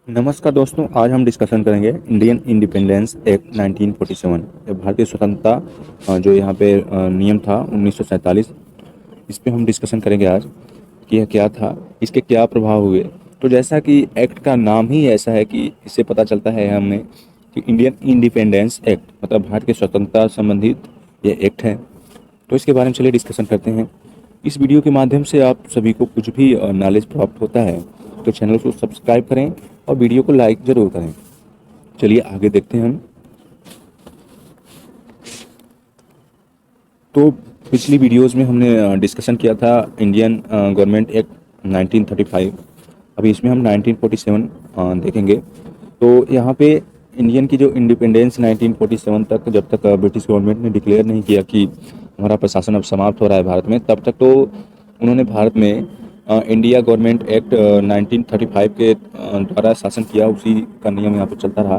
नमस्कार दोस्तों, आज हम डिस्कशन करेंगे इंडियन इंडिपेंडेंस एक्ट 1947। ये भारतीय स्वतंत्रता जो यहाँ पे नियम था 1947। इस पे हम डिस्कशन करेंगे आज कि यह क्या था, इसके क्या प्रभाव हुए। तो जैसा कि एक्ट का नाम ही ऐसा है कि इससे पता चलता है हमें कि इंडियन इंडिपेंडेंस एक्ट मतलब भारत की स्वतंत्रता संबंधित ये एक्ट है। तो इसके बारे में चलिए डिस्कशन करते हैं। इस वीडियो के माध्यम से आप सभी को कुछ भी नॉलेज प्राप्त होता है तो चैनल को सब्सक्राइब करें और वीडियो को लाइक ज़रूर करें। चलिए आगे देखते हैं हम। तो पिछली वीडियोस में हमने डिस्कशन किया था इंडियन गवर्नमेंट एक्ट 1935। अभी इसमें हम 1947 देखेंगे। तो यहाँ पे इंडियन की जो इंडिपेंडेंस 1947 तक, जब तक ब्रिटिश गवर्नमेंट ने डिक्लेयर नहीं किया कि हमारा प्रशासन अब समाप्त हो रहा है भारत में, तब तक तो उन्होंने भारत में इंडिया गवर्नमेंट एक्ट 1935 के द्वारा शासन किया, उसी का नियम यहाँ पर चलता रहा।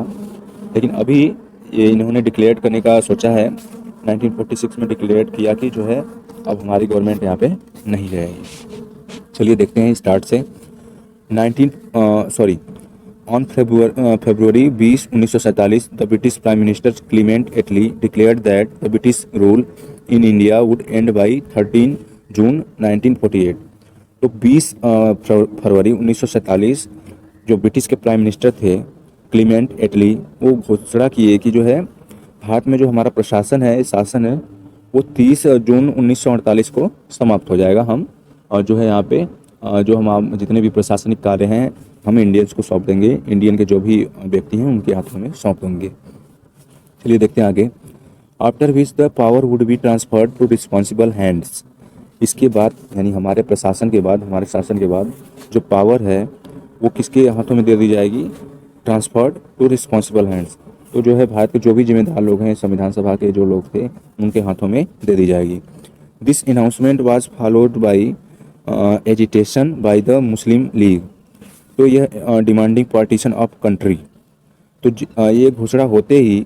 लेकिन अभी ये इन्होंने डिक्लेयर करने का सोचा है, 1946 में डिक्लेयर किया कि जो है अब हमारी गवर्नमेंट यहाँ पे नहीं रहेगी। चलिए देखते हैं स्टार्ट से। 19 sorry on February 20 1947 the British prime minister Clement Attlee declared that the British rule in India would end by 13 June 1948। तो 20 फरवरी 1947 जो ब्रिटिश के प्राइम मिनिस्टर थे क्लीमेंट एटली, वो घोषणा किए कि जो है भारत में जो हमारा प्रशासन है, शासन है, वो 30 जून 1948 को समाप्त हो जाएगा। हम और जो है यहाँ पे जो हम जितने भी प्रशासनिक कार्य हैं हम इंडियंस को सौंप देंगे, इंडियन के जो भी व्यक्ति हैं उनके हाथों में सौंप देंगे। चलिए देखते हैं आगे। After which the power would be transferred to responsible hands. इसके बाद यानी हमारे प्रशासन के बाद, हमारे शासन के बाद जो पावर है वो किसके हाथों में दे दी जाएगी? Transferred to responsible hands. तो जो है भारत के जो भी जिम्मेदार लोग हैं, संविधान सभा के जो लोग थे, उनके हाथों में दे दी जाएगी। This announcement was followed by agitation by the Muslim league. तो यह डिमांडिंग पार्टीशन ऑफ कंट्री। तो ये घोषणा होते ही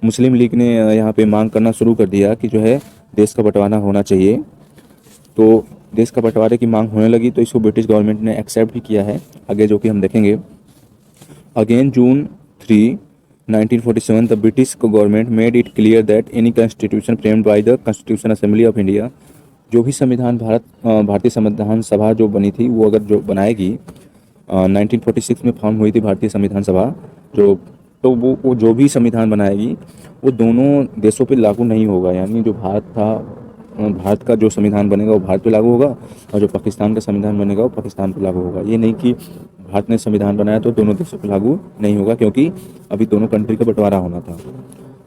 मुस्लिम लीग ने यहाँ पे मांग करना शुरू कर दिया कि जो है देश का बंटवारा होना चाहिए। तो देश का बंटवारे की मांग होने लगी तो इसको ब्रिटिश गवर्नमेंट ने एक्सेप्ट भी किया है, आगे जो कि हम देखेंगे। Again June 3 1947 the British government made it clear that any constitution framed by the constitution assembly of India. जो भी संविधान भारतीय संविधान सभा जो बनी थी, वो अगर जो बनाएगी 1946 में फॉर्म हुई थी भारतीय संविधान सभा जो, तो वो जो भी संविधान बनाएगी वो दोनों देशों पे लागू नहीं होगा। यानी जो भारत का जो संविधान बनेगा वो भारत पे लागू होगा और जो पाकिस्तान का संविधान बनेगा वो पाकिस्तान पे लागू होगा। ये नहीं कि भारत ने संविधान बनाया तो दोनों देशों पे लागू नहीं होगा, क्योंकि अभी दोनों कंट्री का बंटवारा होना था।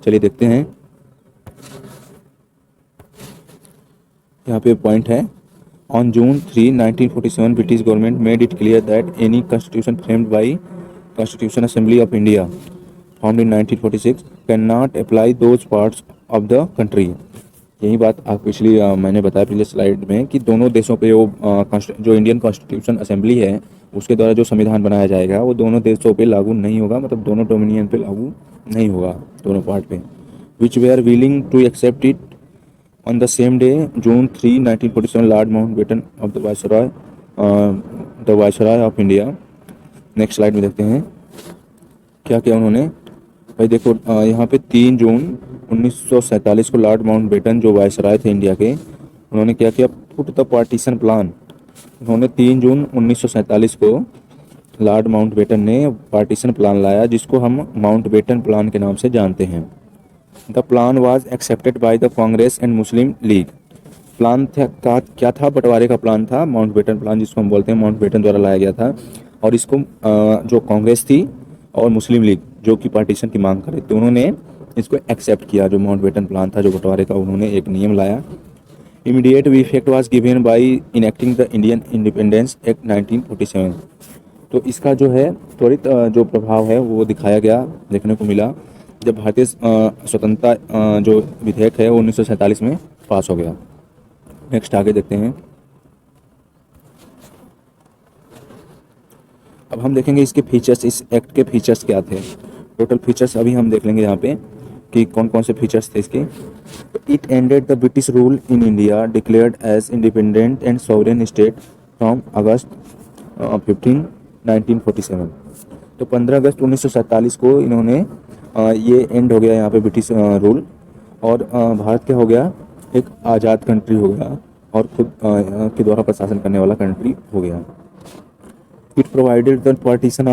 चलिए देखते हैं, यहाँ पे पॉइंट है। On June 3 1947 British government made it clear that any constitution framed by constitution assembly of India found in 1946 can not apply those parts of the country. यही बात आप पिछली मैंने बताया पिछले स्लाइड में कि दोनों देशों पे जो इंडियन कॉन्स्टिट्यूशन असेंबली है उसके द्वारा जो संविधान बनाया जाएगा वो दोनों देशों पे लागू नहीं होगा, मतलब दोनों डोमिनियन पे लागू नहीं होगा, दोनों पार्ट पे। Which they are willing to accept it on the same day June 3 1947 Lord Mountbatten of the viceroy of India. Next slide में देखते हैं क्या क्या उन्होंने। भाई देखो यहाँ पे 3 जून 1947 को लॉर्ड माउंटबेटन जो वायसराय थे इंडिया के, उन्होंने क्या किया? Put the partition plan. उन्होंने 3 जून 1947 को लॉर्ड माउंटबेटन ने पार्टीशन प्लान लाया, जिसको हम माउंटबेटन प्लान के नाम से जानते हैं। The plan was accepted by the Congress and Muslim league. Plan था क्या था? बंटवारे का प्लान था, माउंटबेटन प्लान जिसको हम बोलते हैं, माउंटबेटन द्वारा लाया गया था। और इसको जो कांग्रेस थी और मुस्लिम लीग जो कि पार्टीशन की मांग कर रहे थे, उन्होंने इसको एक्सेप्ट किया। जो माउंटबेटन प्लान था जो बंटवारे का, उन्होंने एक नियम लाया। Immediate effect was given by enacting the Indian independence act 1947। तो इसका जो है त्वरित जो प्रभाव है वो दिखाया गया, देखने को मिला जब भारतीय स्वतंत्रता जो विधेयक है वो 1947 में पास हो गया। नेक्स्ट आगे देखते हैं। अब हम देखेंगे इसके फीचर्स, इस एक्ट के फीचर्स क्या थे। टोटल फीचर्स अभी हम देख लेंगे यहाँ पे कि कौन कौन से फीचर्स थे इसके। It ended the British rule in India declared as independent and sovereign state from August 15 1947। तो 15 अगस्त 1947 को इन्होंने ये एंड हो गया यहाँ पे ब्रिटिश रूल, और भारत क्या हो गया, एक आज़ाद कंट्री हो गया और खुद के द्वारा प्रशासन करने वाला कंट्री हो गया। It provided the partition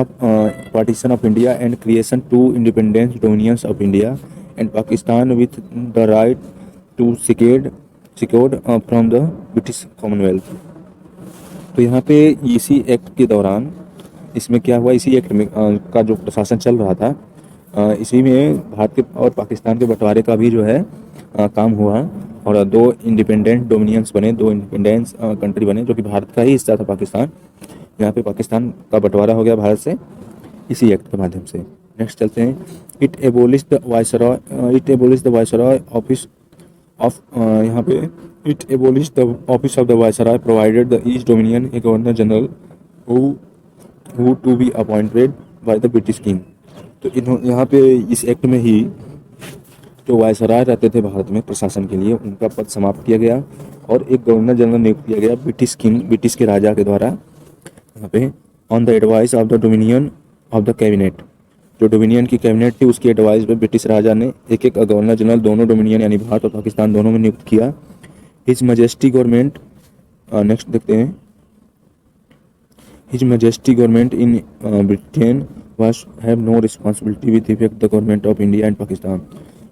of India and creation two independent dominions of India and Pakistan with the right to secured from the British Commonwealth। तो यहाँ पे इसी एक्ट के दौरान, इसमें क्या हुआ, इसी एक्ट में का जो प्रशासन चल रहा था, इसी में भारत के और पाकिस्तान के बंटवारे का भी जो है काम हुआ, और दो इंडिपेंडेंट डोमिनियंस बने, दो इंडिपेंडेंस कंट्री बने, जो कि भारत का ही हिस्सा था पाकिस्तान। यहाँ पे पाकिस्तान का बंटवारा हो गया भारत से इसी एक्ट के माध्यम से। नेक्स्ट चलते हैं। It abolish the viceroy office of, यहाँ पे it abolish the office of the viceroy, provided the east dominion a governor general who to be appointed by the British king. तो यहाँ पे इस एक्ट में ही जो वायसराय रहते थे भारत में प्रशासन के लिए, उनका पद समाप्त किया गया और एक गवर्नर जनरल नियुक्त किया गया ब्रिटिश किंग, ब्रिटिश के राजा के द्वारा यहाँ पे, on the advice of the dominion of the cabinet. जो डोमिनियन की कैबिनेट थी उसकी एडवाइस पे ब्रिटिश राजा ने एक एक गवर्नर जनरल दोनों डोमिनियन यानी भारत और पाकिस्तान दोनों में नियुक्त किया। हिज मजेस्टी गवर्नमेंट, नेक्स्ट देखते हैं। His majesty government in Britain was have no responsibility with effect the government of India and Pakistan.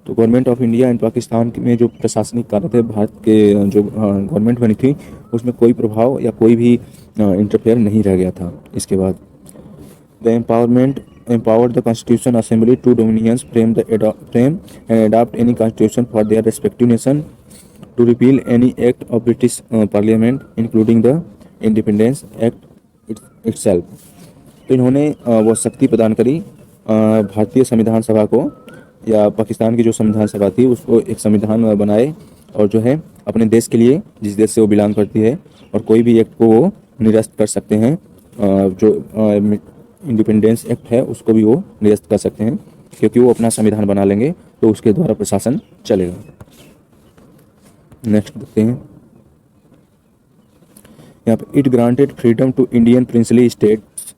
तो government of India and Pakistan में जो प्रशासनिक कार्य थे भारत के जो गवर्नमेंट बनी थी उसमें कोई प्रभाव या कोई भी इंटरफेयर नहीं रह गया था। इसके बाद the empowered the constitution assembly to dominions frame and adopt any constitution for their respective nation, to repeal any act of British parliament including the independence act itself। तो इन्होंने वो शक्ति प्रदान करी भारतीय संविधान सभा को, या पाकिस्तान की जो संविधान सभा थी उसको एक संविधान बनाए, और जो है अपने देश के लिए, जिस देश से वो बिलोंग करती है, और कोई भी एक्ट को वो निरस्त कर सकते हैं। जो इंडिपेंडेंस एक्ट है उसको भी वो निरस्त कर सकते हैं, क्योंकि वो अपना संविधान बना लेंगे तो उसके द्वारा प्रशासन चलेगा। नेक्स्ट देखते हैं यहाँ पे। It granted freedom to Indian princely states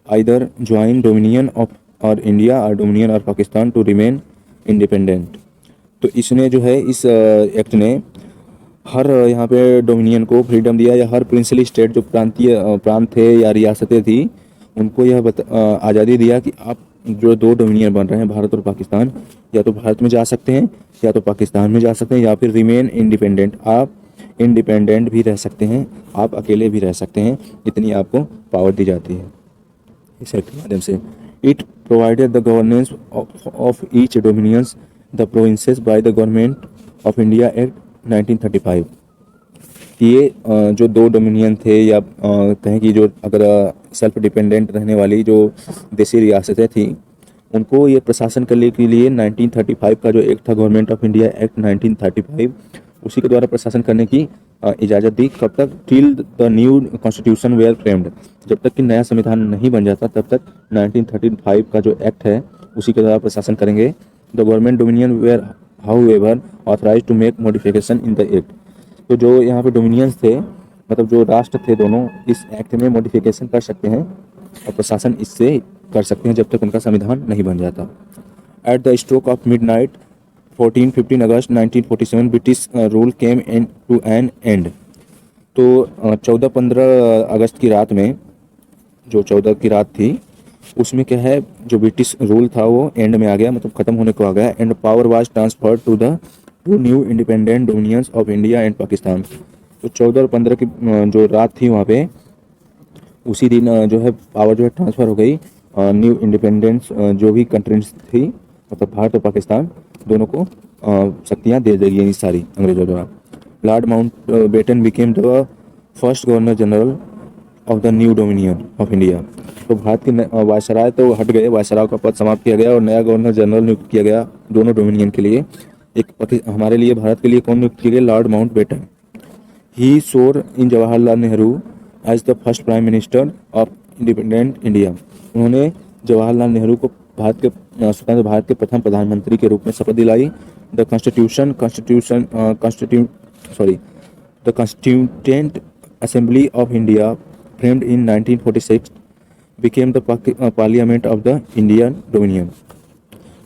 either join dominion of और इंडिया और डोमिनियन और पाकिस्तान टू रिमेन इंडिपेंडेंट। तो इसने जो है, इस एक्ट ने हर यहाँ पे डोमिनियन को फ्रीडम दिया, या हर प्रिंसली स्टेट जो प्रांत थे या रियासतें थी उनको यह आज़ादी दिया कि आप जो दो डोमिनियन बन रहे हैं भारत और पाकिस्तान, या तो भारत में जा सकते हैं या तो पाकिस्तान में जा सकते हैं, या फिर रिमेन इंडिपेंडेंट, आप इंडिपेंडेंट भी रह सकते हैं, आप अकेले भी रह सकते हैं, इतनी आपको पावर दी जाती है इस एक्ट के माध्यम से। It provided the governance of each dominions the provinces by the government of India act 1935। ये जो दो डोमिनियन थे, या कहें कि जो अगर सेल्फ डिपेंडेंट रहने वाली जो देशी रियासतें थी, उनको ये प्रशासन करने के लिए 1935 का जो एक्ट था, गवर्नमेंट ऑफ इंडिया एक्ट 1935, उसी के द्वारा प्रशासन करने की इजाज़त दी। कब तक? Till the new constitution were framed, जब तक कि नया संविधान नहीं बन जाता तब तक 1935 का जो एक्ट है उसी के द्वारा प्रशासन करेंगे। The government dominion were however authorized to make modification in the act. तो जो यहाँ पे डोमिनियंस थे, मतलब जो राष्ट्र थे दोनों, इस एक्ट में मॉडिफिकेशन कर सकते हैं और प्रशासन इससे कर सकते हैं जब तक उनका संविधान नहीं बन जाता। At the stroke of midnight 15 August 1947 British rule came to an end. तो 14-15 अगस्त की रात में, जो 14 की रात थी, उसमें क्या है, जो ब्रिटिश रूल था वो एंड में आ गया, मतलब खत्म होने को आ गया। And power was transferred to the two new independent dominions of India and Pakistan. तो 14 और 15 की जो रात थी वहाँ पे, उसी दिन जो है पावर जो है ट्रांसफ़र हो गई न्यू इंडिपेंडेंस जो भी कंट्रीज थी, मतलब भारत और पाकिस्तान दोनों को शक्तियाँ दे देगी ये सारी अंग्रेजों द्वारा। Lord Mountbatten became the first governor general of the new dominion of India. तो भारत के वायसराय तो हट गए, वायसराय का पद समाप्त किया गया और नया गवर्नर जनरल नियुक्त किया गया दोनों डोमिनियन के लिए। एक हमारे लिए, भारत के लिए कौन नियुक्त किए गए? Lord Mountbatten. He swore in Jawaharlal Nehru as the first prime minister of independent India. उन्होंने जवाहरलाल नेहरू को भारत के स्वतंत्र भारत के प्रथम प्रधानमंत्री के रूप में शपथ दिलाई। The constituent assembly of India framed in 1946 became the parliament of the Indian dominion.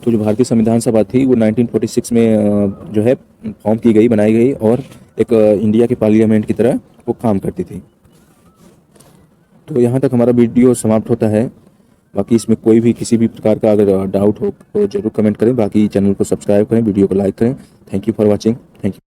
तो जो भारतीय संविधान सभा थी वो 1946 में जो है फॉर्म की गई, बनाई गई और एक इंडिया के पार्लियामेंट की तरह वो काम करती थी। तो यहाँ तक हमारा वीडियो समाप्त होता है। बाकी इसमें कोई भी किसी भी प्रकार का अगर डाउट हो तो ज़रूर कमेंट करें। बाकी चैनल को सब्सक्राइब करें, वीडियो को लाइक करें। Thank you for watching. Thank you.